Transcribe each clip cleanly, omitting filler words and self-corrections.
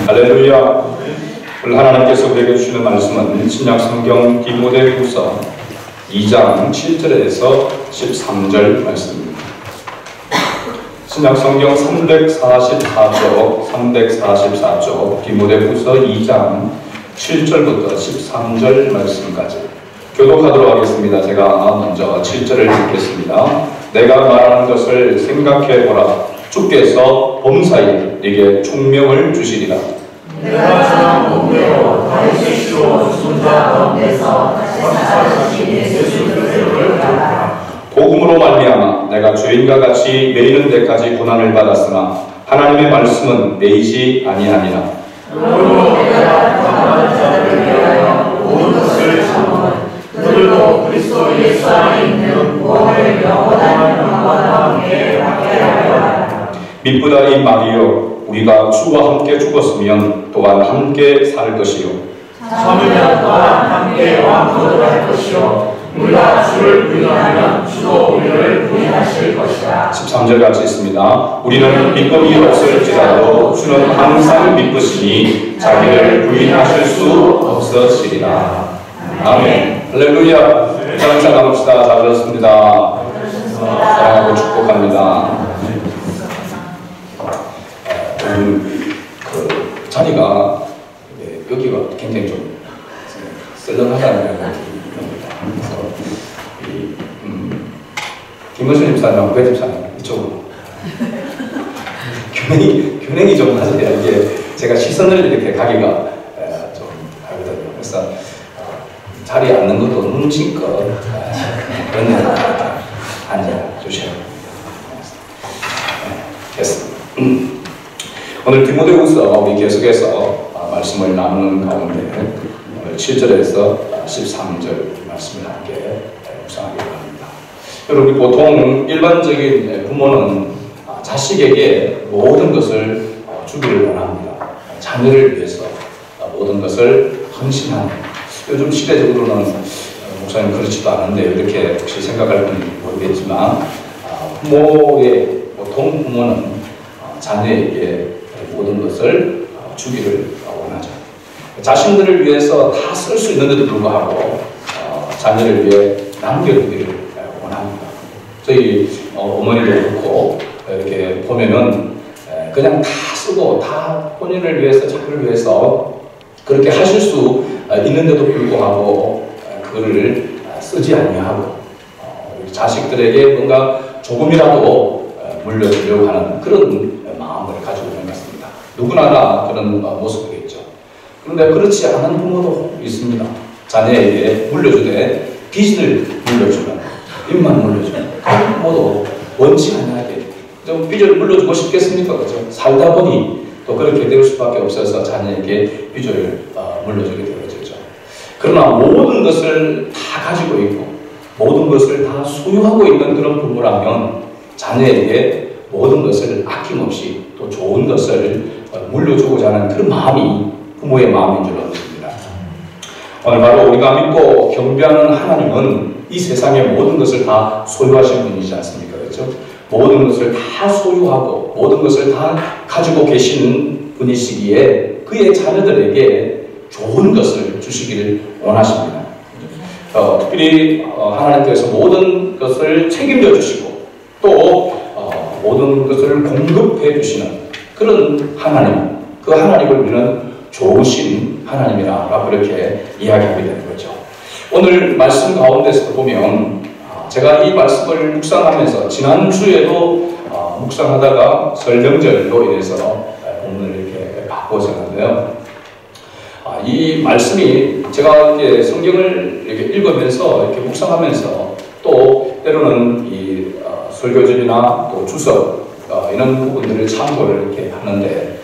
할렐루야. 오늘 하나님께서 우리에게 주시는 말씀은 신약성경 디모데후서 2장 7절에서 13절 말씀입니다. 신약성경 344쪽 디모데후서 2장 7절부터 13절 말씀까지 교독하도록 하겠습니다. 제가 먼저 7절을 읽겠습니다. 내가 말하는 것을 생각해보라. 주께서 범사에 네게 총명을 주시리라. 내가 지난 몸대로 다윗시로 손자 가운데서 다시 살아나신 예수 그리스도를 알라. 복음으로 말미암아 내가 죄인과 같이 매이는 데까지 고난을 받았으나 하나님의 말씀은 매이지 아니하니라. 그러므로 내가 평안한 자들을 위하여 모든 것을 참으면 그들도 그리스도 예수 안에 있는 구원을 영원한 평안과 함께 받게 하려. 미쁘다 이 말이요, 우리가 주와 함께 죽었으면 또한 함께 살 것이요, 참으면 또한 함께 왕노를 할 것이요, 우리가 주를 부인하면 주도 우리를 부인하실 것이다. 13절 같이 있습니다. 우리는 믿음이 없을지라도 주는 항상 믿으시니 자기를 부인하실 수 없으시리라. 아멘. 할렐루야. 찬양 나눕시다. 잘 들었습니다. 사랑하고 축복합니다. 그 자리가 여기가 굉장히 좀 썰렁하다는 겁니다. 그래서 김원순 집사님, 배 집사님 이쪽으로 균형이 좀 맞아야 이게 제가 시선을 이렇게 가기가 좀 하거든요. 그래서 자리에 앉는 것도 눈치껏 그런 데 앉아 주셔야 됐습니다. 오늘 디모데후서 우리 계속해서 말씀을 나누는 가운데 7절에서 13절 말씀을 함께 묵상하기로 합니다. 여러분, 보통 일반적인 부모는 자식에게 모든 것을 주기를 원합니다. 자녀를 위해서 모든 것을 헌신하는, 요즘 시대적으로는 목사님 그렇지도 않은데 이렇게 혹시 생각할 분이 모르겠지만 보통 부모는 자녀에게 모든 것을 주기를 원하죠. 자신들을 위해서 다 쓸 수 있는데도 불구하고 자녀를 위해 남겨두기를 원합니다. 저희 어머니도 그렇고 이렇게 보면은 그냥 다 쓰고 다 본인을 위해서, 자기를 위해서 그렇게 하실 수 있는데도 불구하고 그거를 쓰지 아니하고 자식들에게 뭔가 조금이라도 물려주려고 하는 그런 마음을 가지고 있는 것 같습니다. 누구나 다 그런 모습이겠죠. 그런데 그렇지 않은 부모도 있습니다. 자녀에게 물려주되 빚을 물려주면, 빚만 물려주면 그 부모도 원치 않게 좀 빚을 물려주고 싶겠습니까? 그렇죠? 살다 보니 또 그렇게 될 수밖에 없어서 자녀에게 빚을 물려주게 되어지죠. 그러나 모든 것을 다 가지고 있고 모든 것을 다 소유하고 있는 그런 부모라면 자녀에게 모든 것을 아낌없이 또 좋은 것을 물려주고자 하는 그런 마음이 부모의 마음인 줄 믿습니다. 오늘 바로 우리가 믿고 경배하는 하나님은 이 세상의 모든 것을 다 소유하신 분이지 않습니까? 그렇죠? 모든 것을 다 소유하고 모든 것을 다 가지고 계시는 분이시기에 그의 자녀들에게 좋은 것을 주시기를 원하십니다. 특별히 하나님께서 모든 것을 책임져 주시고 또 모든 것을 공급해 주시는 그런 하나님, 그 하나님을 우리는 좋으신 하나님이라고 이렇게 이야기하게 되는 거죠. 오늘 말씀 가운데서 보면 제가 이 말씀을 묵상하면서 지난주에도 묵상하다가 설 명절로 인해서 본문을 이렇게 바꾸었는데요. 이 말씀이 제가 이렇게 성경을 이렇게 읽으면서 이렇게 묵상하면서 또 때로는 이 설교집이나 또 주석 이런 부분들을 참고를 이렇게 하는데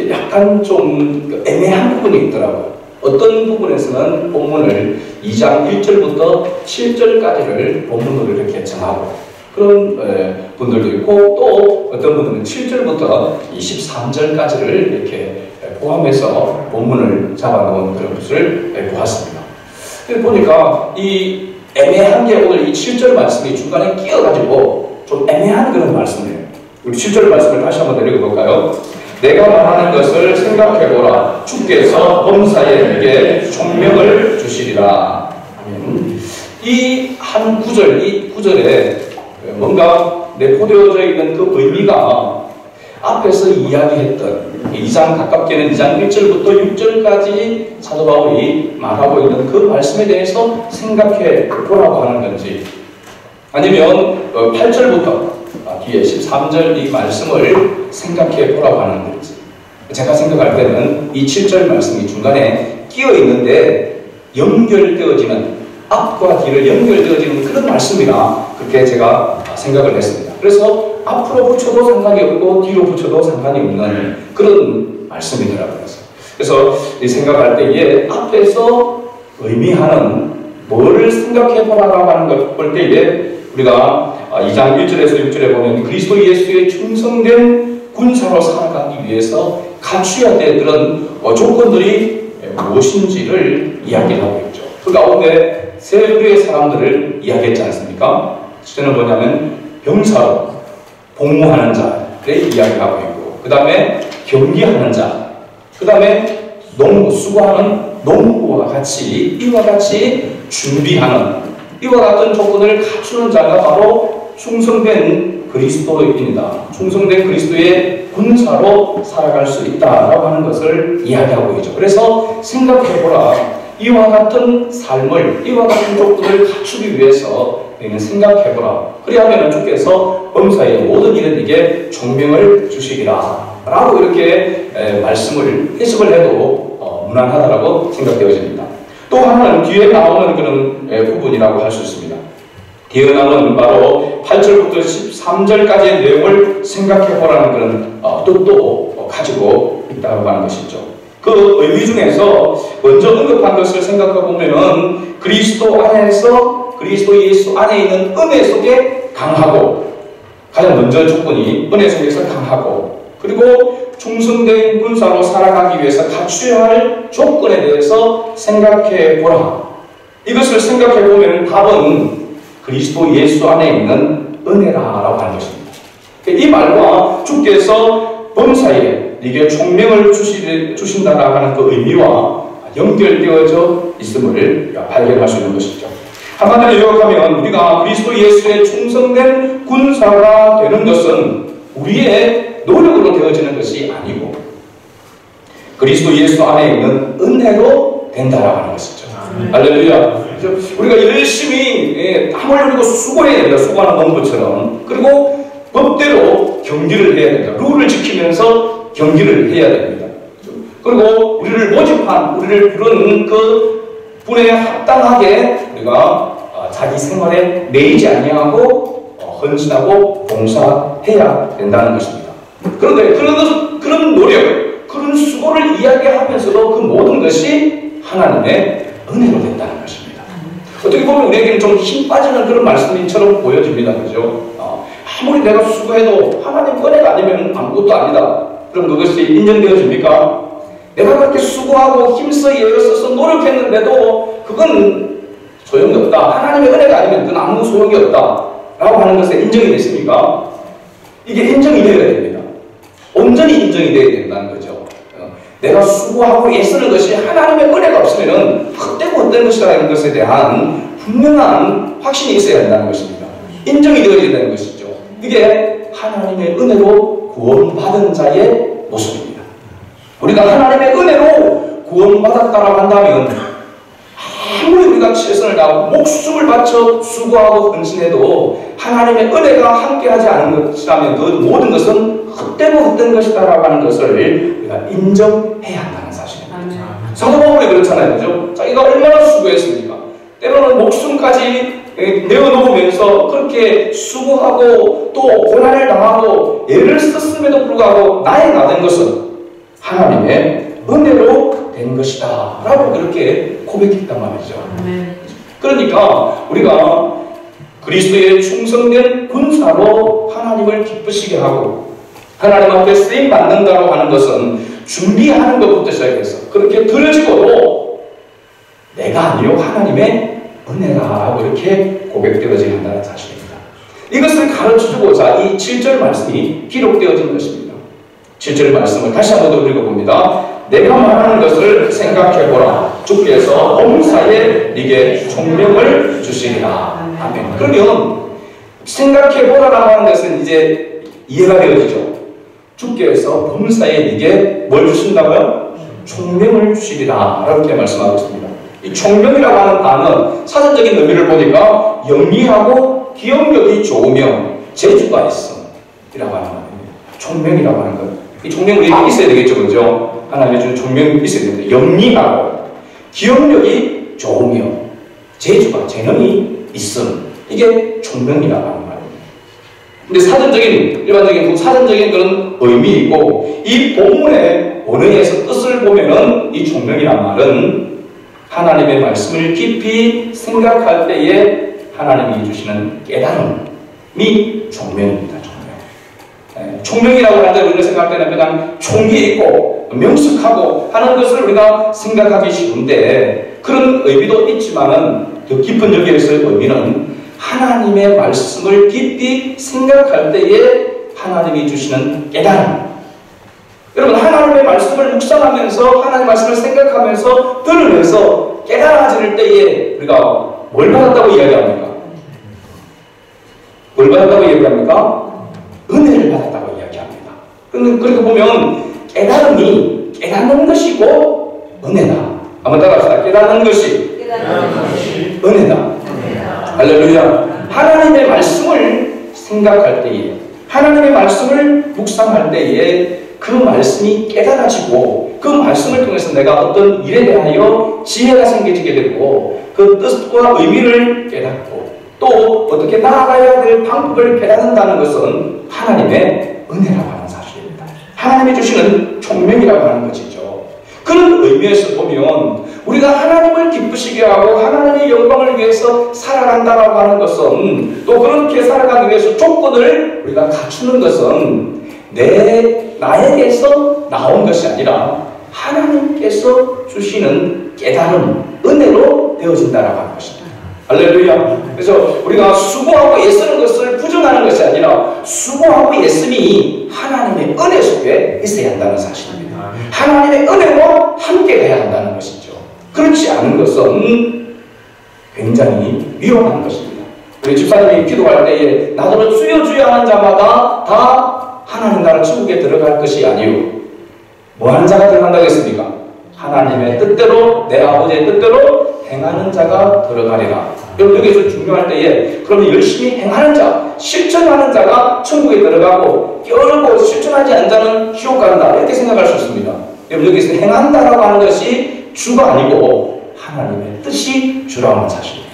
약간 좀 애매한 부분이 있더라고요. 어떤 부분에서는 본문을 2장 1절부터 7절까지를 본문으로 이렇게 정하고 그런 분들도 있고 또 어떤 분들은 7절부터 23절까지를 이렇게 포함해서 본문을 잡아놓은 그런 것을 보았습니다. 보니까 이 애매한 게 오늘 이 7절 말씀이 중간에 끼어가지고 좀 애매한 그런 말씀이에요. 우리 7절 말씀을 다시 한번 읽어볼까요? 내가 말하는 것을 생각해보라. 주께서 범사에 내게 총명을 주시리라. 이 한 구절, 이 구절에 뭔가 내포되어져 있는 그 의미가 앞에서 이야기했던 2장 가깝게는 2장 1절부터 6절까지 사도 바울이 말하고 있는 그 말씀에 대해서 생각해 보라고 하는 건지, 아니면 8절부터 뒤에 13절 이 말씀을 생각해 보라고 하는 건지, 제가 생각할 때는 이 7절 말씀이 중간에 끼어 있는데 연결되어지는, 앞과 뒤를 연결되어지는 그런 말씀이라 그렇게 제가 생각을 했습니다. 그래서 앞으로 붙여도 상관이 없고 뒤로 붙여도 상관이 없는 그런 말씀이더라고요. 그래서 생각할 때에 앞에서 의미하는 뭐를 생각해 보라고 하는 것 볼 때에 우리가 2장 1절에서 6절에 보면 그리스도 예수의 충성된 군사로 살아가기 위해서 갖추어야 될 그런 조건들이 무엇인지를 이야기를 하고 있죠. 그 가운데 세 부류의 사람들을 이야기했지 않습니까? 저는 뭐냐면 병사로 복무하는 자를 이야기하고 있고, 그 다음에 경기하는 자, 그 다음에 농부, 수고하는 농부와 같이 이와 같이 준비하는, 이와 같은 조건을 갖추는 자가 바로 충성된 그리스도인이다. 충성된 그리스도의 군사로 살아갈 수 있다라고 하는 것을 이야기하고 있죠. 그래서 생각해보라. 이와 같은 삶을, 이와 같은 조건을 갖추기 위해서 너희는 생각해보라. 그리하면 주께서 범사의 모든 일에 네게 총명을 주시리라 라고 이렇게 말씀을 해석을 해도 무난하다라고 생각되어집니다. 또 하나는 뒤에 나오는 그런 부분이라고 할 수 있습니다. 뒤에 나오는 바로 8절부터 13절까지의 내용을 생각해보라는 그런 뜻도 가지고 있다고 하는 것이죠. 그 의미 중에서 먼저 언급한 것을 생각해 보면은 그리스도 안에서, 그리스도 예수 안에 있는 은혜 속에 강하고, 가장 먼저 조건이 은혜 속에서 강하고, 그리고 충성된 군사로 살아가기 위해서 갖추어야 할 조건에 대해서 생각해 보라. 이것을 생각해 보면 답은 그리스도 예수 안에 있는 은혜라라고 하는 것입니다. 이 말과 주께서 범사에 네게 총명을 주신다라고 하는 그 의미와 연결되어져 있음을 발견할 수 있는 것이죠. 한마디로 요약하면 우리가 그리스도 예수의 충성된 군사가 되는 것은 우리의 노력으로 되어지는 것이 아니고 그리스도 예수 안에 있는 은혜로 된다라고 하는 것이죠. 할렐루야. 우리가 열심히 땀을 흘리고 수고해야 됩니다. 수고하는 농부처럼. 그리고 법대로 경기를 해야 됩니다. 룰을 지키면서 경기를 해야 됩니다. 그리고 우리를 모집한, 우리를 부른 그 분에 합당하게 우리가 자기 생활에 매이지 아니하고 헌신하고 봉사해야 된다는 것입니다. 그런데 그런 노력, 그런 수고를 이야기하면서도 그 모든 것이 하나님의 은혜로 된다는 것입니다. 어떻게 보면 우리에게는 좀 힘 빠지는 그런 말씀처럼 보여집니다. 그죠? 아무리 내가 수고해도 하나님 은혜가 아니면 아무것도 아니다. 그럼 그것이 인정되어집니까? 내가 그렇게 수고하고 힘써 애써서 노력했는데도 그건 소용이 없다. 하나님의 은혜가 아니면 그건 아무 소용이 없다. 라고 하는 것에 인정이 됐습니까? 이게 인정이 되어야 됩니다. 온전히 인정이 되어야 된다는 거죠. 내가 수고하고 애쓰는 것이 하나님의 은혜가 없으면 헛되고 헛된 것이라는 것에 대한 분명한 확신이 있어야 한다는 것입니다. 인정이 되어야 된다는 것이죠. 이게 하나님의 은혜로 구원받은 자의 모습입니다. 우리가 하나님의 은혜로 구원받았다라고 한다면 아무리 우리가 최선을 다하고 목숨을 바쳐 수고하고 헌신해도 하나님의 은혜가 함께하지 않은 것이라면 그 모든 것은 헛되고 헛된 것이다라고 하는 것을 우리가 인정해야 한다는 사실입니다. 사도 바울이 그렇잖아요. 그죠? 자기가 얼마나 수고했습니까? 때로는 목숨까지 내어놓으면서 그렇게 수고하고 또 고난을 당하고 애를 썼음에도 불구하고 나의 나된 것은 하나님의 은혜로 된 것이다 라고 그렇게 고백했단 말이죠. 그러니까 우리가 그리스도의 충성된 군사로 하나님을 기쁘시게 하고 하나님 앞에 쓰임 받는다고 하는 것은 준비하는 것부터 시작해서 그렇게 들어지고도 내가 아니요 하나님의 은혜라고 이렇게 고백되어져야 한다는 사실입니다. 이것을 가르쳐주고자 이 7절 말씀이 기록되어진 것입니다. 7절 말씀을 다시 한번 더 읽어봅니다. 내가 말하는 것을 생각해보라. 주께서 범사에 네게 총명을 주시리라. 아멘. 그러면 생각해보라라고 하는 것은 이제 이해가 되어지죠. 주께서 범사에 네게 뭘 주신다고요? 총명을 주시리라. 이렇게 말씀하고 있습니다. 이 총명이라고 하는 단어는 사전적인 의미를 보니까 영리하고 기억력이 좋으며 재주가 있음 이라고 하는 말입니다. 총명이라고 하는 것. 이 총명이 있어야 되겠죠, 그죠? 하나님의 주는 총명이 있어야 됩니다. 영리하고 기억력이 좋으며 재주가 재능이 있음. 이게 총명이라고 하는 말입니다. 근데 사전적인 일반적인 사전적인 그런 의미이고 이 본문의 원어에서 뜻을 보면은 이 총명이란 말은 하나님의 말씀을 깊이 생각할 때에 하나님이 주시는 깨달음이 총명입니다. 총명. 총명이라고 할 때 우리가 생각할 때는 그냥 총기 있고 명석하고 하는 것을 우리가 생각하기 쉬운데 그런 의미도 있지만은 더 깊은 여기에서의 의미는 하나님의 말씀을 깊이 생각할 때에 하나님이 주시는 깨달음. 여러분 하나님의 말씀을 묵상하면서 하나님의 말씀을 생각하면서 들으면서 깨달아질 때에 우리가 뭘 받았다고 이야기합니까? 뭘 받았다고 이야기합니까? 은혜를 받았다고 이야기합니다. 그렇게 보면 깨달음이 깨닫는 것이고 은혜다. 한번 따라합시다. 깨닫는 것이 은혜다. 할렐루야. 하나님의 말씀을 생각할 때에 하나님의 말씀을 묵상할 때에 그 말씀이 깨달아지고 그 말씀을 통해서 내가 어떤 일에 대하여 지혜가 생겨지게 되고 그 뜻과 의미를 깨닫고 또 어떻게 나아가야 될 방법을 깨닫는다는 것은 하나님의 은혜라고 하는 사실입니다. 하나님이 주시는 총명이라고 하는 것이죠. 그런 의미에서 보면 우리가 하나님을 기쁘시게 하고 하나님의 영광을 위해서 살아간다라고 하는 것은 또 그렇게 살아가기 위해서 조건을 우리가 갖추는 것은 나에게서 나온 것이 아니라 하나님께서 주시는 깨달음, 은혜로 되어진다라고 하는 것입니다. 할렐루야. 그래서 우리가 수고하고 애쓰는 것을 부정하는 것이 아니라 수고하고 애씀이 하나님의 은혜 속에 있어야 한다는 사실입니다. 하나님의 은혜와 함께 가야 한다는 것이죠. 그렇지 않은 것은 굉장히 위험한 것입니다. 우리 집사님이 기도할 때에 나더러 주여 주여 하는 자마다 다 하나님 나라 천국에 들어갈 것이 아니요 뭐하는 자가 들어간다고 했습니까? 하나님의 뜻대로 내 아버지의 뜻대로 행하는 자가 들어가리라. 여기서 중요할 때에 그러면 열심히 행하는 자, 실천하는 자가 천국에 들어가고 결국 실천하지 않는 자는 지옥 간다 이렇게 생각할 수 있습니다. 여기서 행한다라고 하는 것이 주가 아니고 하나님의 뜻이 주라고 하는 사실입니다.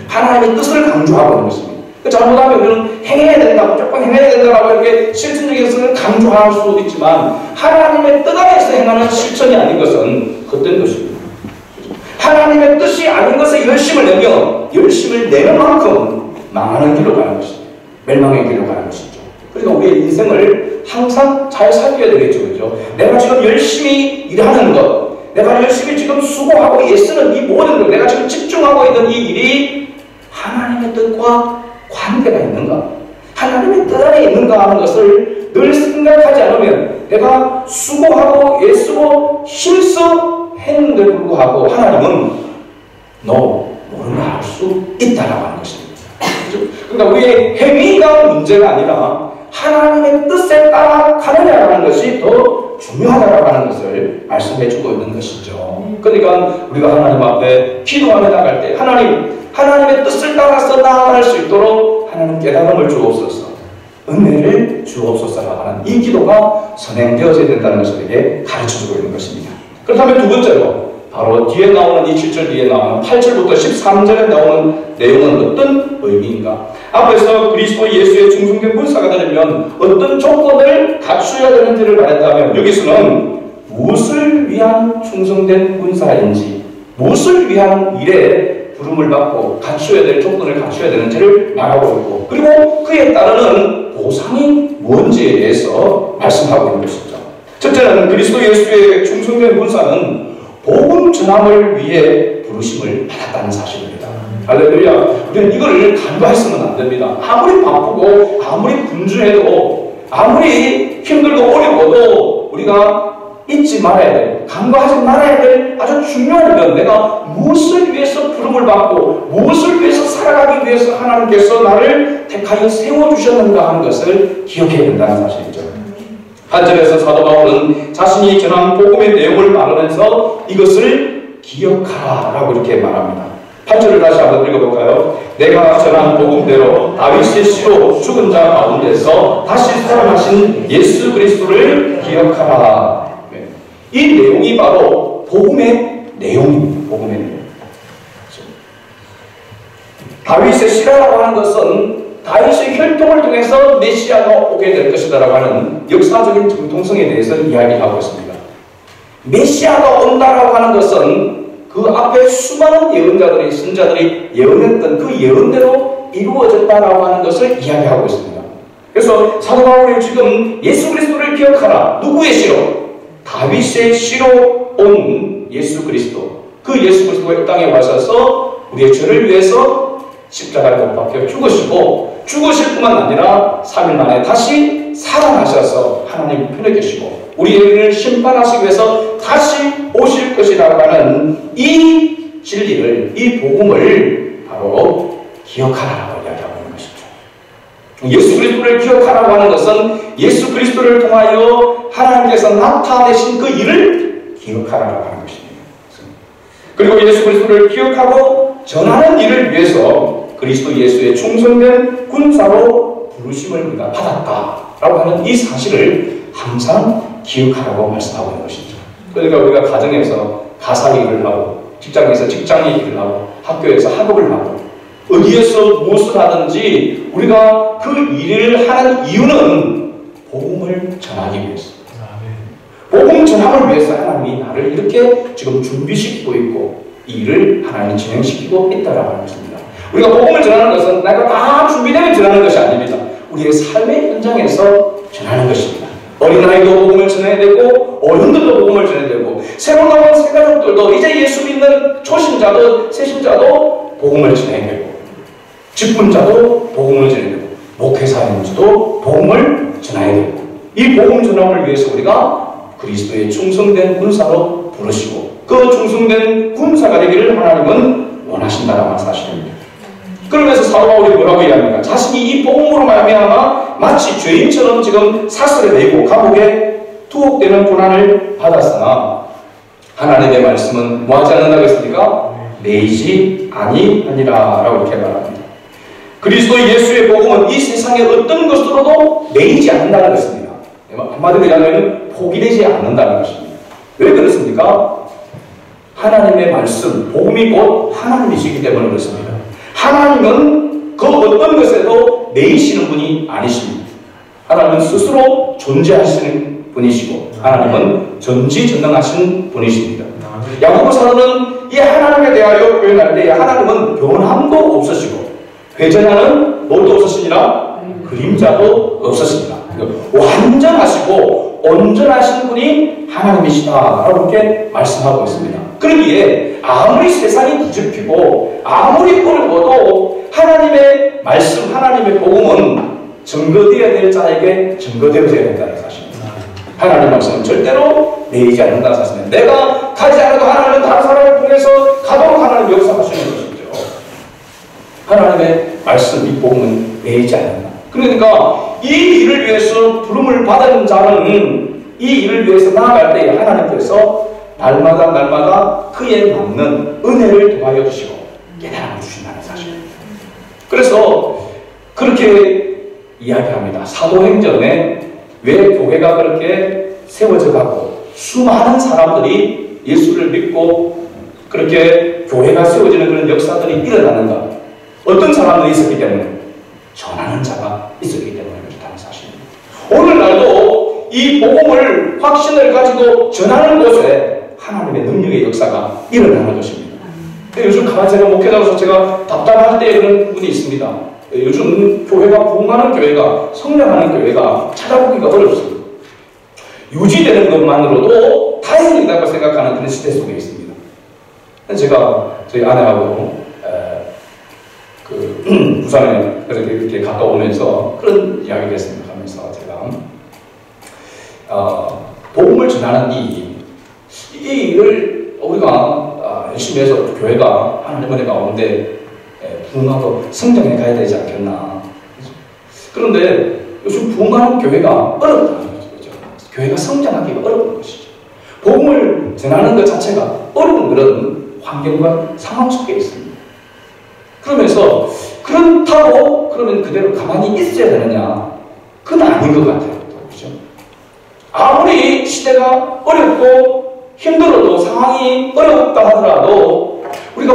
하나님의 뜻을 강조하고 있는 것입니다. 잘못하면 우리는 행해야 된다, 무조건 행해야 된다라고 이렇게 실천적인 것을 강조할 수도 있지만 하나님의 뜻 안에서 행하는 실천이 아닌 것은 헛된 것입니다. 하나님의 뜻이 아닌 것에 열심을 내면 열심을 내는 만큼 망하는 길로 가는 것입니다. 멸망의 길로 가는 것이죠. 그러니까 우리의 인생을 항상 잘 살펴야 되겠죠. 그죠? 내가 지금 열심히 일하는 것, 내가 열심히 지금 수고하고 애쓰는 이 모든 것, 내가 지금 집중하고 있는 이 일이 하나님의 뜻과 관계가 있는가? 하나님의 뜻 안에 있는가 하는 것을 늘 생각하지 않으면 내가 수고하고 애쓰고 힘써 했는데도 불구하고 하나님은 너 모른다 할 수 있다라고 하는 것입니다. 그러니까 우리의 행위가 문제가 아니라 하나님의 뜻에 따라 가느냐라는 것이 더 중요하다라고 하는 것을 말씀해주고 있는 것이죠. 그러니까 우리가 하나님 앞에 기도하며 나갈 때 하나님의 뜻을 따라서 나아갈 수 있도록 하나님 깨달음을 주옵소서, 은혜를 주옵소서라고 하는 이 기도가 선행되어져야 된다는 것을 우리에게 가르쳐주고 있는 것입니다. 그렇다면 두 번째로 바로 뒤에 나오는 이 7절 뒤에 나오는 8절부터 13절에 나오는 내용은 어떤 의미인가? 앞에서 그리스도 예수의 충성된 군사가 되려면 어떤 조건을 갖추어야 되는지를 말했다면 여기서는 무엇을 위한 충성된 군사인지 무엇을 위한 일에 부름을 받고 갖추어야 될 조건을 갖추어야 되는지를 말하고 있고 그리고 그에 따르는 보상이 뭔지에 대해서 말씀하고 있는 것이죠. 첫째는 그리스도 예수의 충성된 군사는 복음 전함을 위해 부르심을 받았다는 사실입니다. 할렐루야. 우리는 이걸 간과했으면 안 됩니다. 아무리 바쁘고 아무리 분주해도 아무리 힘들고 어려워도 우리가 잊지 말아야 될, 간과하지 말아야 될 아주 중요한 것, 내가 무엇을 위해서 부름을 받고 무엇을 위해서 살아가기 위해서 하나님께서 나를 택하여 세워주셨는가 하는 것을 기억해야 된다는 사실이죠. 8절에서 사도 바울은 자신이 전한 복음의 내용을 말하면서 이것을 기억하라 라고 이렇게 말합니다. 8절을 다시 한번 읽어볼까요? 내가 전한 복음대로 다윗의 씨로 죽은 자 가운데서 다시 살아나신 예수 그리스도를 기억하라. 이 내용이 바로 복음의 내용입니다. 복음의 내용. 다윗의 씨라고 하는 것은 다윗의 혈통을 통해서 메시아가 오게 될 것이다라고 하는 역사적인 정통성에 대해서 이야기하고 있습니다. 메시아가 온다라고 하는 것은 그 앞에 수많은 예언자들이, 선자들이 예언했던 그 예언대로 이루어졌다라고 하는 것을 이야기하고 있습니다. 그래서 사도 바울이 지금 예수 그리스도를 기억하라. 누구의 씨로? 다윗의 씨로 온 예수 그리스도. 그 예수 그리스도가 이 땅에 와셔서 우리의 죄를 위해서 십자가에 못 박혀 죽으시고, 죽으실 뿐만 아니라 3일 만에 다시 살아나셔서 하나님 편에 계시고 우리를 심판하시기 위해서 다시 오실 것이라고 하는 이 진리를, 이 복음을 바로 기억하라고 이야기하고 있는 것이죠. 예수 그리스도를 기억하라고 하는 것은 예수 그리스도를 통하여 하나님께서 나타내신 그 일을 기억하라고 하는 것입니다. 그리고 예수 그리스도를 기억하고 전하는 일을 위해서 그리스도 예수의 충성된 군사로 부르심을 우리가 받았다라고 하는 이 사실을 항상 기억하라고 말씀하고 있는 것이죠. 그러니까 우리가 가정에서 가사 일을 하고, 직장에서 직장 일을 하고, 학교에서 학업을 하고, 어디에서 무엇을 하든지 우리가 그 일을 하는 이유는 복음을 전하기 위해서, 복음 전함을 위해서 하나님이 나를 이렇게 지금 준비시키고 있고 이 일을 하나님이 진행시키고 있다라고 하는 것입니다. 우리가 복음을 전하는 것은 내가 다 준비되면 전하는 것이 아닙니다. 우리의 삶의 현장에서 전하는 것입니다. 어린아이도 복음을 전해야 되고 어른들도 복음을 전해야 되고 새로 나온 새가족들도 이제 예수 믿는 초신자도 새신자도 복음을 전해야 되고 직분자도 복음을 전해야 되고 목회사님들도 복음을 전해야 되고 이 복음 전함을 위해서 우리가 그리스도의 충성된 군사로 부르시고 그 충성된 군사가 되기를 하나님은 원하신다라는 사실입니다. 그러면서 사도 바울이 뭐라고 이야기합니까? 자신이 이 복음으로 말미암아 마치 죄인처럼 지금 사슬에 매이고 감옥에 투옥되는 고난을 받았으나 하나님의 말씀은 뭐하지 않는다고 했습니까? 매이지 아니하니라 라고 이렇게 말합니다. 그리스도 예수의 복음은 이 세상의 어떤 것으로도 매이지 않는다는 것입니다. 한마디로 이야기하면 포기되지 않는다는 것입니다. 왜 그렇습니까? 하나님의 말씀, 복음이 곧 하나님이시기 때문에 그렇습니다. 하나님은 그 어떤 것에도 매이시는 분이 아니십니다. 하나님은 스스로 존재하시는 분이시고 하나님은 전지전능하신 분이십니다. 야고보 사도는 이 하나님에 대하여 표현할 때 하나님은 변함도 없으시고 회전하는 못도 없으시니라 그림자도 없으십니다. 완전하시고 온전하신 분이 하나님이시다라고 이렇게 말씀하고 있습니다. 그러기에 아무리 세상이 뒤집히고 아무리 어려워도 하나님의 말씀, 하나님의 복음은 증거되어야 될 자에게 증거되어져야 된다는 사실입니다. 하나님의 말씀은 절대로 매이지 않는다는 사실입니다. 내가 가지 않아도 하나님은 다른 사람을 통해서 가도록 하나님 역사하시는 것이죠. 하나님의 말씀, 이 복음은 매이지 않는다. 그러니까 이 일을 위해서 부름을 받은 자는 이 일을 위해서 나아갈 때 하나님께서 날마다 그에 맞는 은혜를 도와여 주시고 깨달음을 주신다는 사실입니다. 그래서 그렇게 이야기합니다. 사도행전에 왜 교회가 그렇게 세워져 가고 수많은 사람들이 예수를 믿고 그렇게 교회가 세워지는 그런 역사들이 일어나는가? 어떤 사람들이 있었기 때문에? 전하는 자가 있었기 때문에 그렇다는 사실입니다. 오늘날도 이 복음을 확신을 가지고 전하는 곳에 하나님의 능력의 역사가 일어나는 것입니다. 요즘 가만히 제가 목회자로서 제가 답답할 때 그런 분이 있습니다. 요즘 교회가 부흥하는 교회가 성장하는 교회가 찾아보기가 어렵습니다. 유지되는 것만으로도 다행이라고 생각하는 그런 시대 속에 있습니다. 제가 저희 아내하고 부산에 이렇게 갔다 오면서 그런 이야기를 했습니다. 하면서 제가 복음을 전하는 이 이 일을 우리가 열심히 해서 교회가 하나님 은혜 가운데 부흥하고 성장해 가야 되지 않겠나. 그런데 요즘 부흥하는 교회가 어렵다는 거죠. 교회가 성장하기가 어려운 것이죠. 복음을 전하는 것 자체가 어려운 그런 환경과 상황 속에 있습니다. 그러면서 그렇다고 그러면 그대로 가만히 있어야 되느냐? 그건 아닌 것 같아요. 그렇죠? 아무리 시대가 어렵고 힘들어도 상황이 어렵다 하더라도 우리가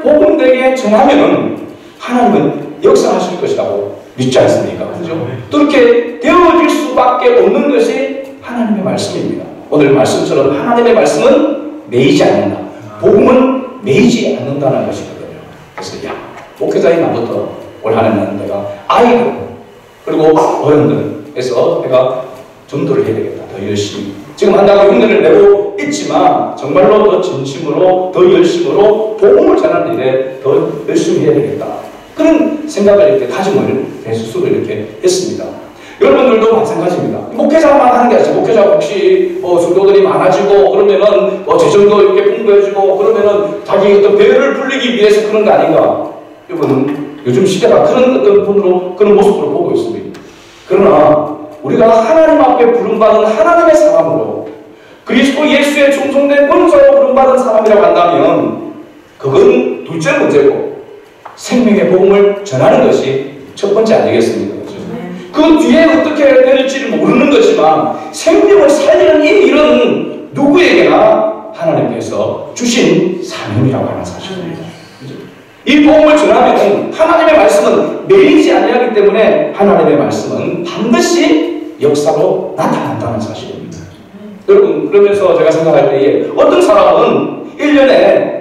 복음되게 전하면 하나님은 역사하실 것이라고 믿지 않습니까? 그렇죠? 그렇게 되어질 수밖에 없는 것이 하나님의 말씀입니다. 오늘 말씀처럼 하나님의 말씀은 매이지 않는다. 복음은 매이지 않는다는 것이거든요. 그래서 목회자인 나부터 올 한해는 내가 아이들 그리고 어른들에서 내가 전도를 해야 되겠다. 더 열심히. 지금 한다고 흉내를 내고 있지만 정말로 더 진심으로 더 열심으로 복음을 전하는 일에 더 열심히 해야 되겠다. 그런 생각을 이렇게 다짐을 제 스스로 이렇게 했습니다. 여러분들도 마찬가지입니다. 목회자만 하는 게 아니죠. 목회자 혹시 성도들이 많아지고 그러면은 재정도 이렇게 풍부해지고 그러면은 자기 어떤 배를 불리기 위해서 그런 거 아닌가? 여러분 요즘 시대가 그런 어떤 분으로 그런 모습으로 보고 있습니다. 그러나 우리가 하나님 앞에 부름받은 하나님의 사람으로 그리스도 예수의 충성된 권사로 부름받은 사람이라고 한다면 그건 둘째 문제고 생명의 복음을 전하는 것이 첫 번째 아니겠습니까? 그 뒤에 어떻게 될지를 모르는 거지만 생명을 살리는 이 일은 누구에게나 하나님께서 주신 사명이라고 하는 사실입니다. 이 복음을 전하면 하나님의 말씀은 매이지 아니하기 때문에 하나님의 말씀은 반드시 역사로 나타난다는 사실입니다. 여러분 그러면서 제가 생각할 때에 어떤 사람은 1년에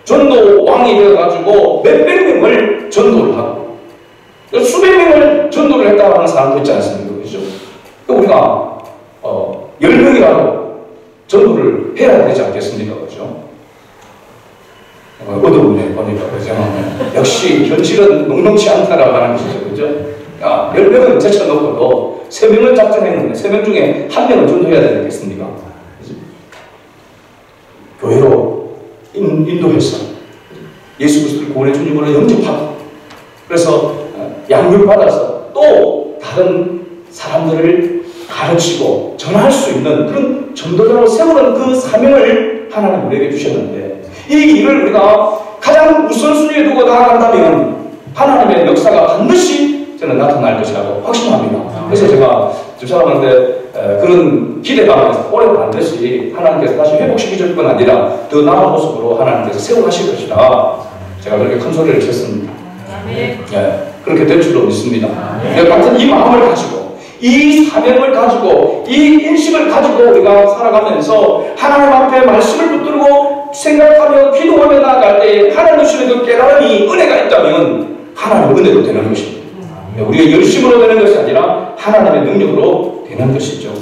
전도 왕이 되어가지고 몇백 명을 전도를 하고 수백 명을 전도를 했다고 하는 사람도 있지 않습니까? 그렇죠? 우리가 10명이라도 전도를 해야 되지 않겠습니까? 그렇죠? 어두운데 보니까 그죠? 역시 현실은 녹록치 않다라고 하는 것이죠. 그죠? 10명은 제쳐놓고도 3명을 작정했는데 3명 중에 1명은 전도해야 되겠습니까? 그죠? 교회로 인도해서 예수 그리스도를 구원의 주님으로 영접하고 그래서 양육받아서 또 다른 사람들을 가르치고 전할 수 있는 그런 전도자로 세우는 그 사명을 하나님 우리에게 주셨는데 이 일을 우리가 가장 우선순위에 두고 나아간다면 하나님의 역사가 반드시 저는 나타날 것이라고 확신합니다. 그래서 제가 집사람한테 그런 기대감에서 올해 반드시 하나님께서 다시 회복시키실 뿐 아니라 더 나은 모습으로 하나님께서 세워가실 것이다. 제가 그렇게 큰 소리를 쳤습니다. 네, 그렇게 될 줄로 믿습니다. 같은 이 마음을 가지고 이 사명을 가지고 이 인식을 가지고 우리가 살아가면서 하나님 앞에 말씀을 붙들고 생각하며 기도하며 나아갈 때 하나님 주시는 그 깨달음이 은혜가 있다면 하나님의 은혜로 되는 것입니다. 우리가 열심으로 되는 것이 아니라 하나님의 능력으로 되는 것이죠.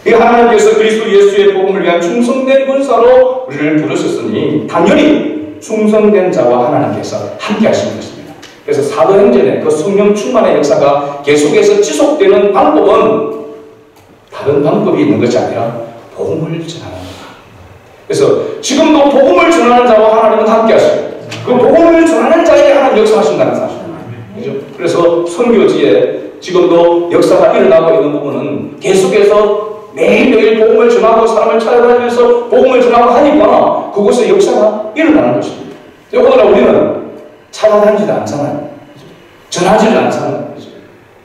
이 하나님께서 그리스도 예수의 복음을 위한 충성된 군사로 우리를 부르셨으니 당연히 충성된 자와 하나님께서 함께 하시는 것입니다. 그래서 사도행전에 그 성령 충만의 역사가 계속해서 지속되는 방법은 다른 방법이 있는 것이 아니라 복음을 전하는 것. 그래서 지금도 복음을 전하는 자와 하나님은 함께 하시고 그 복음을 전하는 자에게 하나님 역사하신다는 사실입니다. 그렇죠? 그래서 선교지에 지금도 역사가 일어나고 있는 부분은 계속해서 매일매일 복음을 전하고 사람을 찾아다니면서 복음을 전하고 하니까 그곳에 역사가 일어나는 것입니다. 오늘 우리는 찾아다니지도 않잖아요. 전하지를 않잖아요.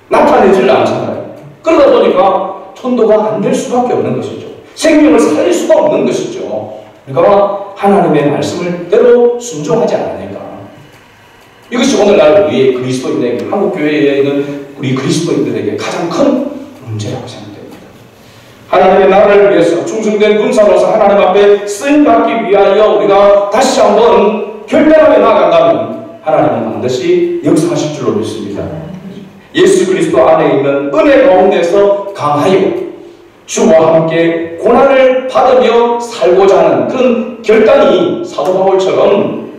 나타내지를 않잖아요. 그러다 보니까 전도가 안 될 수밖에 없는 것이죠. 생명을 살릴 수가 없는 것이죠. 그러니까 하나님의 말씀을 때로 순종하지 않으니까. 이것이 오늘날 우리 그리스도인에게, 한국교회에 있는 우리 그리스도인들에게 가장 큰 문제라고 생각합니다. 하나님의 나라를 위해서 충성된 군사로서 하나님 앞에 쓰임받기 위하여 우리가 다시 한번 결단하며 나아간다면 하나님은 반드시 역사하실 줄로 믿습니다. 예수 그리스도 안에 있는 은혜 가운데서 강하여 주와 함께 고난을 받으며 살고자 하는 그런 결단이 사도 바울처럼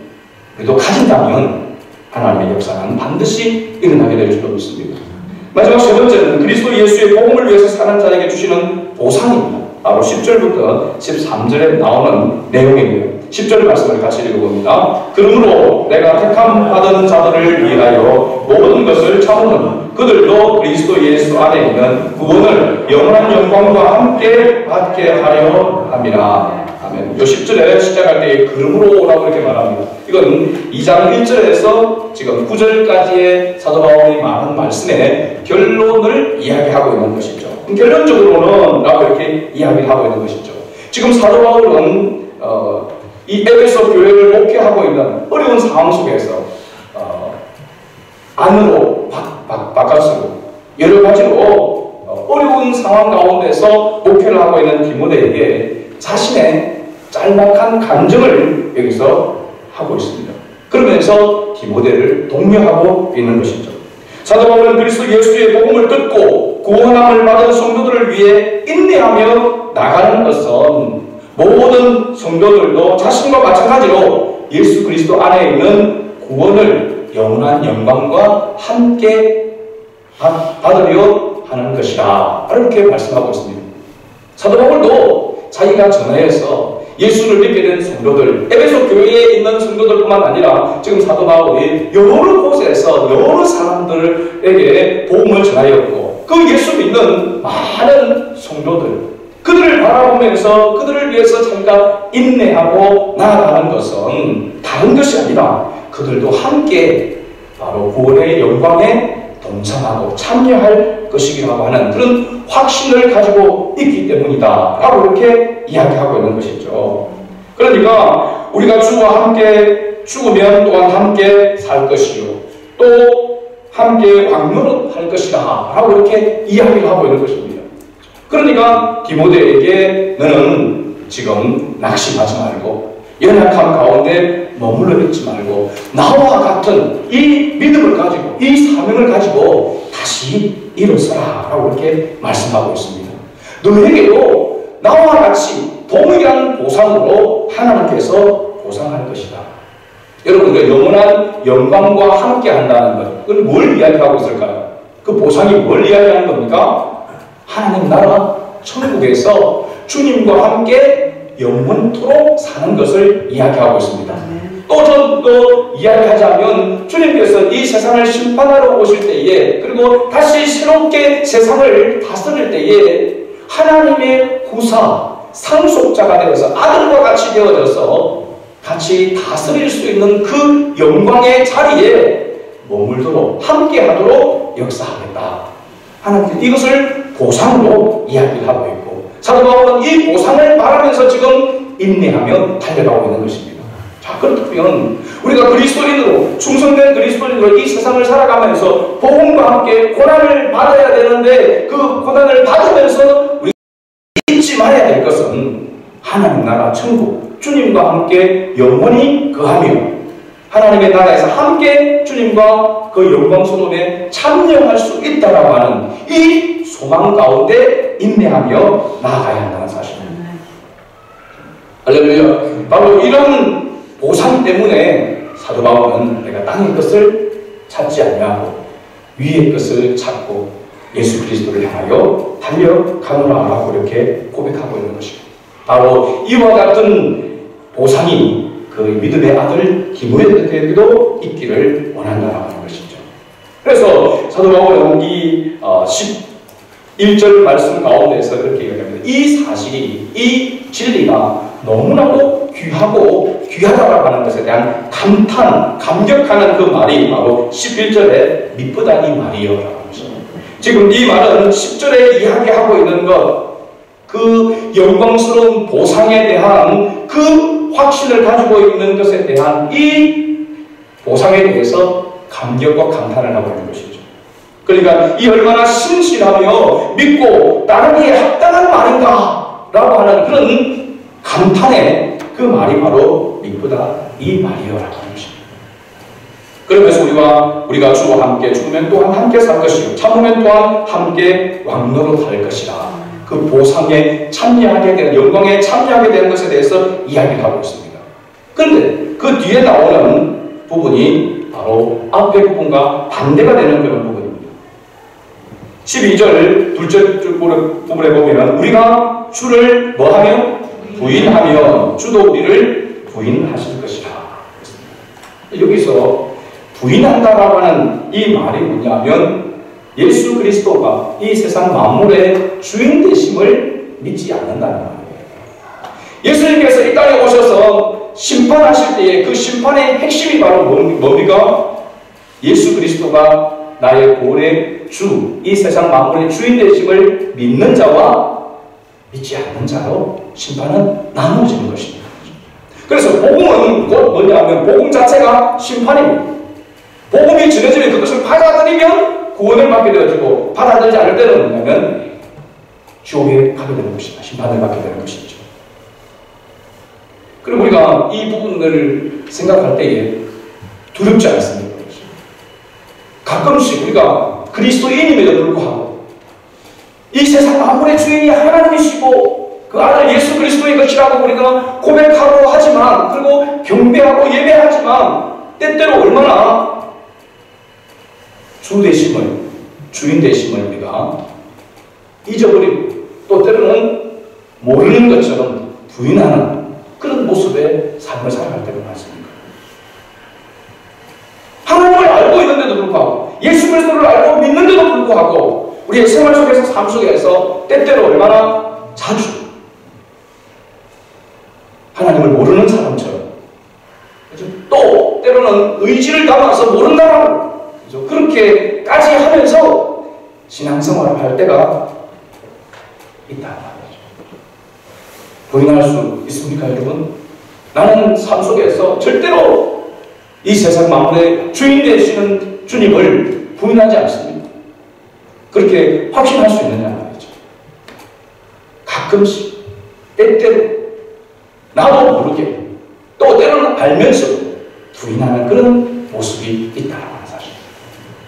우리도 가진다면 하나님의 역사는 반드시 일어나게 될 줄로 믿습니다. 마지막 세 번째는 그리스도 예수의 복음을 위해서 사는 자에게 주시는 보상입니다. 바로 10절부터 13절에 나오는 내용입니다. 10절 말씀을 같이 읽어봅니다. 그러므로 내가 택함 받은 자들을 위하여 모든 것을 참으는 그들도 그리스도 예수 안에 있는 구원을 영원한 영광과 함께 받게 하려 함이라. 아멘. 요 10절에 시작할 때 그러므로라고 이렇게 말합니다. 이건 2장 1절에서 지금 9절까지의 사도 바울이 말한 말씀의 결론을 이야기하고 있는 것이죠. 결론적으로는 라고 이렇게 이야기를 하고 있는 것이죠. 지금 사도 바울은 이 에베소 교회를 목회하고 있는 어려운 상황 속에서 안으로 바깥으로 여러 가지로 어려운 상황 가운데서 목회를 하고 있는 디모데에게 자신의 짤막한 감정을 여기서 하고 있습니다. 그러면서 디모데를 독려하고 있는 것이죠. 사도 바울은 그리스도 예수의 복음을 듣고 구원함을 받은 성도들을 위해 인내하며 나가는 것은 모든 성도들도 자신과 마찬가지로 예수 그리스도 안에 있는 구원을 영원한 영광과 함께 받으려 하는 것이다. 이렇게 말씀하고 있습니다. 사도 바울도 자기가 전하여서 예수를 믿게 된 성도들, 에베소 교회에 있는 성도들뿐만 아니라 지금 사도 바울이 여러 곳에서 여러 사람들에게 복음을 전하였고 그 예수 믿는 많은 성도들, 그들을 바라보면서 그들을 위해서 자기가 인내하고 나아가는 것은 다른 것이 아니라 그들도 함께 바로 구원의 영광에 동참하고 참여할 것이기라고 하는 그런 확신을 가지고 있기 때문이다 라고 이렇게 이야기하고 있는 것이죠. 그러니까 우리가 주와 함께 죽으면 또한 함께 살 것이요 또 함께 왕노릇할 것이다 라고 이렇게 이야기를 하고 있는 것입니다. 그러니까 디모데에게 너는 지금 낙심하지 말고 연약함 가운데 머물러 있지 말고 나와 같은 이 믿음을 가지고 이 사명을 가지고 다시 일어서라 라고 이렇게 말씀하고 있습니다. 너에게도 나와 같이 동일한 보상으로 하나님께서 보상할 것이다. 여러분들 영원한 영광과 함께 한다는 것, 그건 뭘 이야기하고 있을까요? 그 보상이 뭘 이야기하는 겁니까? 하나님 나라 천국에서 주님과 함께 영원토록 사는 것을 이야기하고 있습니다. 또 좀 더 이야기하자면 주님께서 이 세상을 심판하러 오실 때에 그리고 다시 새롭게 세상을 다스릴 때에 하나님의 후사, 상속자가 되어서 아들과 같이 되어져서 같이 다스릴 수 있는 그 영광의 자리에 머물도록 함께하도록 역사하겠다. 하나님 이것을 보상으로 이야기를 하고 있고 사도 바울은 이 보상을 바라면서 지금 인내하며 달려가고 있는 것입니다. 자, 그렇다면 우리가 그리스도인으로 충성된 그리스도인으로 이 세상을 살아가면서 복음과 함께 고난을 받아야 되는데 그 고난을 받으면서 우리가 잊지 말아야 될 것은 하나님 나라 천국 주님과 함께 영원히 거하며 하나님의 나라에서 함께 주님과 그 영광스러움에 참여할 수 있다라고 하는 이 소망 가운데 인내하며 나아가야 한다는 사실입니다. 할렐루야. 바로 이런 보상 때문에 사도 바울은 내가 땅의 것을 찾지 아니하고 위의 것을 찾고 예수 그리스도를 향하여 달려가노라라고 이렇게 고백하고 있는 것입니다. 바로 이와 같은 보상이 그 믿음의 아들 디모데에게도 있기를 원한다라고 하는 것이죠. 그래서 사도 바울은 이 11절 말씀 가운데서 그렇게 얘기합니다. 이 사실이, 이 진리가 너무나도 귀하고 귀하다라고 하는 것에 대한 감탄, 감격하는 그 말이 바로 11절에 미쁘다 이 말이요라고 합니다. 지금 이 말은 10절에 이야기하고 있는 것, 그 영광스러운 보상에 대한 그 확신을 가지고 있는 것에 대한 이 보상에 대해서 감격과 감탄을 하고 있는 것이죠. 그러니까 이 얼마나 신실하며 믿고 따르기에 합당한 말인가 라고 하는 그런 감탄의 그 말이 바로 미쁘다 이 말이요라고 하는 것입니다. 그러면서 우리가 주와 함께 죽으면 또한 함께 살 것이요 참으면 또한 함께 왕노릇 할 것이다. 그 보상에 참여하게 되는 영광에 참여하게 되는 것에 대해서 이야기를 하고 있습니다. 그런데 그 뒤에 나오는 부분이 바로 앞의 부분과 반대가 되는 그런 부분입니다. 12절 둘째 부분에 보면 우리가 주를 뭐하며? 부인하면 주도 우리를 부인하실 것이라. 여기서 부인한다라고 하는 이 말이 뭐냐면 예수 그리스도가 이 세상 만물의 주인 되심을 믿지 않는다는 말이에요. 예수님께서 이 땅에 오셔서 심판하실 때에 그 심판의 핵심이 바로 뭡니까? 예수 그리스도가 나의 구원의 주, 이 세상 만물의 주인 되심을 믿는 자와 믿지 않는 자로 심판은 나누어지는 것입니다. 그래서 복음은 곧 뭐냐면 복음 자체가 심판입니다. 복음이 전해지면 그것을 받아들이면 구원을 받게 되어지고 받아들이지 않을 때는 뭐냐면 지옥에 가게 되는 것이다. 심판을 받게 되는 것이죠. 그럼 우리가 이 부분을 생각할 때에 두렵지 않습니까? 가끔씩 우리가 그리스도인임에도 불구하고 이 세상 만물의 주인이 하나님이시고 그 아들 예수 그리스도의 것이라고 우리가 고백하고 하지만 그리고 경배하고 예배하지만 때때로 얼마나 주 되심을 주인 되심을 우리가 잊어버리고 또 때로는 모르는 것처럼 부인하는 그런 모습의 삶을 살아갈 때가 많습니다. 하나님을 알고 있는데도 불구하고 예수 그리스도를 알고 믿는데도 불구하고 우리의 생활 속에서 삶 속에서 때때로 얼마나 자주 하나님을 모르는 사람처럼 또 때로는 의지를 담아서 모른다라고 그렇게까지 하면서 신앙생활을 할 때가 있다 말이죠. 부인할 수 있습니까 여러분? 나는 삶 속에서 절대로 이 세상 만물의 주인 되시는 주님을 부인하지 않습니다. 그렇게 확신할 수 있느냐 말이죠. 가끔씩 때때로 나도 모르게 또 때로는 알면서 부인하는 그런 모습이 있다는 사실입니다.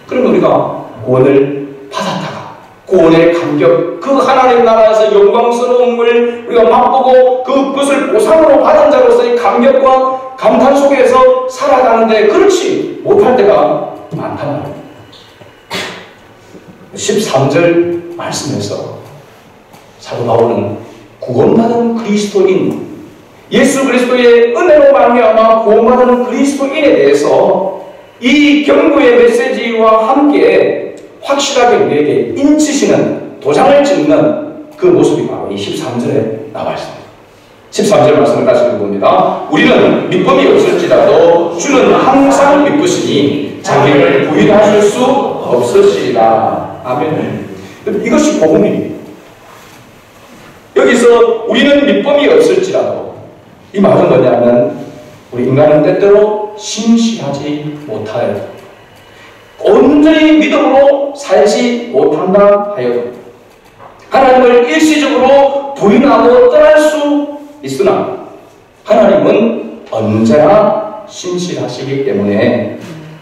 그러면 우리가 구원을 받았다가 구원의 감격, 그 하나님 나라에서 영광스러움을 우리가 맛보고 그것을 보상으로 받은 자로서의 감격과 감탄 속에서 살아가는데 그렇지 못할 때가 많단 말이에요. 13절 말씀에서 사도 바울은 구원받은 그리스도인, 예수 그리스도의 은혜로 말미암아 구원받은 그리스도인에 대해서 이 경고의 메시지와 함께 확실하게 우리에게 인치시는 도장을 찍는 그 모습이 바로 이 13절에 나와 있습니다. 13절 말씀을 다시 읽어봅니다. 우리는 믿음이 없을지라도 주는 항상 믿으시니 자기를 부인하실 수 없으시리라. 아멘. 이것이 복음입니다. 여기서 우리는 믿음이 없을지라도 이 말은 뭐냐면 우리 인간은 때때로 신실하지 못하여 온전히 믿음으로 살지 못한다 하여도 하나님을 일시적으로 부인하고 떠날 수 있으나 하나님은 언제나 신실하시기 때문에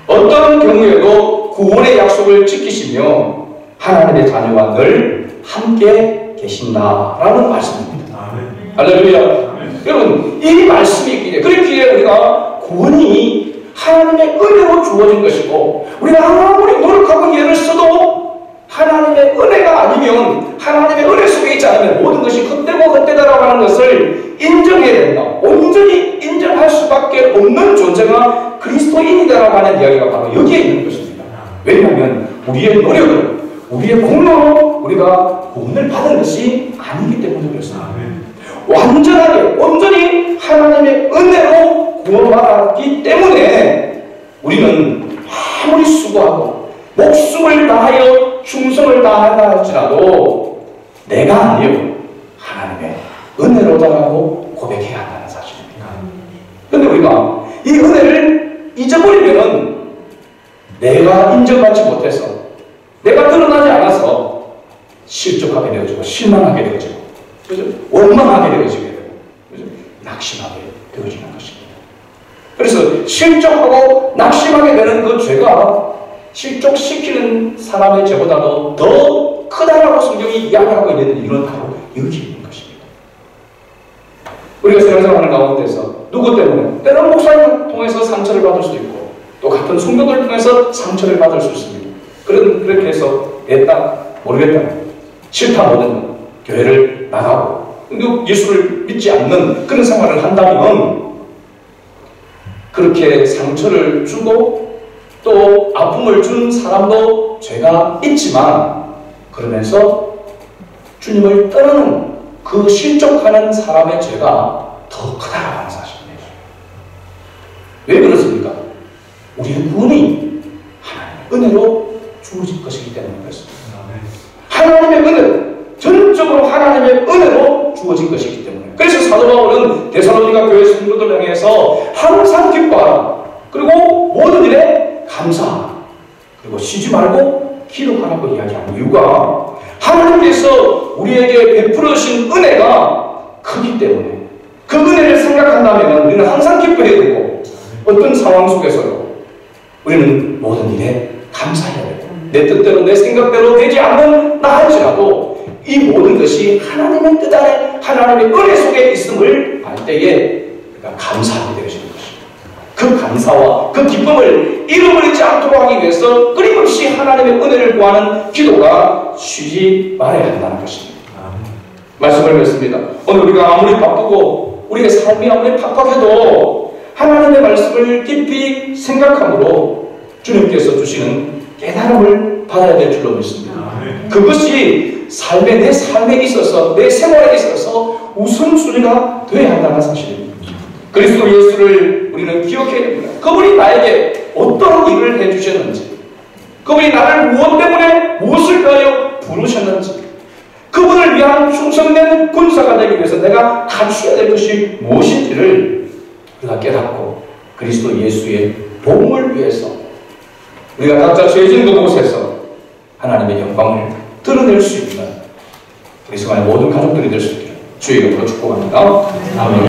어떤 경우에도 구원의 약속을 지키시며 하나님의 자녀와 늘 함께 계신다라는 말씀입니다. 할렐루야. 여러분 이 말씀이 있기에 그렇기에 우리가 구원이 하나님의 은혜로 주어진 것이고 우리가 아무리 노력하고 예를 써도 하나님의 은혜가 아니면 하나님의 은혜 속에 있지 않으면 모든 것이 헛되고 헛되다라고 하는 것을 인정해야 된다. 온전히 인정할 수밖에 없는 존재가 그리스도인이다라고 하는 이야기가 바로 여기에 있는 것입니다. 왜냐하면 우리의 노력은 우리의 공로로 우리가 구원을 받은 것이 아니기 때문에 그렇습니다. 완전하게 온전히 하나님의 은혜로 구원받았기 때문에 우리는 아무리 수고하고 목숨을 다하여 충성을 다한다 할지라도 내가 아니요 하나님의 은혜로다라고 고백해야 한다는 사실입니다. 그런데 우리가 이 은혜를 잊어버리면 내가 인정받지 못해서 내가 드러나지 않아서 실족하게 되어지고 실망하게 되어지고 그죠? 원망하게 되어지게 되고 그죠? 낙심하게 되어지는 것입니다. 그래서 실족하고 낙심하게 되는 그 죄가 실족시키는 사람의 죄보다도 더 크다라고 성경이 이야기하고 있는 이유는 바로 여기 있는 것입니다. 우리가 생활하는 가운데서 누구 때문에 때로는 목사님을 통해서 상처를 받을 수도 있고 또 같은 성도들을 통해서 상처를 받을 수 있습니다. 그렇게 해서 내 딸 모르겠다, 싫다 못하는 교회를 나가고 예수를 믿지 않는 그런 생활을 한다면 그렇게 상처를 주고 또 아픔을 준 사람도 죄가 있지만 그러면서 주님을 떠나는 그 실족하는 사람의 죄가 더 크다라고 하는 사실입니다. 왜 그렇습니까? 우리의 구원이 하나님의 은혜로 주어질 것이기 때문에 그렇습니다. 하나님의 은혜, 전적으로 하나님의 은혜로 주어진 것이기 때문에. 그래서 사도 바울은 데살로니가 교회 성도들 향해서 항상 기뻐하라, 그리고 모든 일에 감사하라, 그리고 쉬지 말고 기도하라고 이야기하는 이유가 하나님께서 우리에게 베풀어 주신 은혜가 크기 때문에 그 은혜를 생각한다면 우리는 항상 기뻐해야 되고 어떤 상황 속에서도 우리는 모든 일에 감사해야 되고 내 뜻대로 내 생각대로 되지 않는 나 할지라도 이 모든 것이 하나님의 뜻 안에 하나님의 은혜 속에 있음을 알 때에 우리가 감사하게 되어지는 것입니다. 그 감사와 그 기쁨을 잃어버리지 않도록 하기 위해서 끊임없이 하나님의 은혜를 구하는 기도가 쉬지 말아야 한다는 것입니다. 말씀을 뵙습니다. 오늘 우리가 아무리 바쁘고 우리의 삶이 아무리 팍팍해도 하나님의 말씀을 깊이 생각함으로 주님께서 주시는 깨달음을 받아야 될 줄로 믿습니다. 그것이 내 삶에 있어서 내 생활에 있어서 우선순위가 되어야 한다는 사실입니다. 그리스도 예수를 우리는 기억해야 됩니다. 그분이 나에게 어떤 일을 해주셨는지, 그분이 나를 무엇 때문에 무엇을 위하여 부르셨는지, 그분을 위한 충성된 군사가 되기 위해서 내가 갖춰야 될 것이 무엇인지를 우리가 깨닫고 그리스도 예수의 복음을 위해서 우리가 각자 죄진 그곳에서 하나님의 영광을 드러낼 수 있는 우리 성안의 모든 가족들이 될 수 있기를 주의 이름으로 축복합니다. 아멘.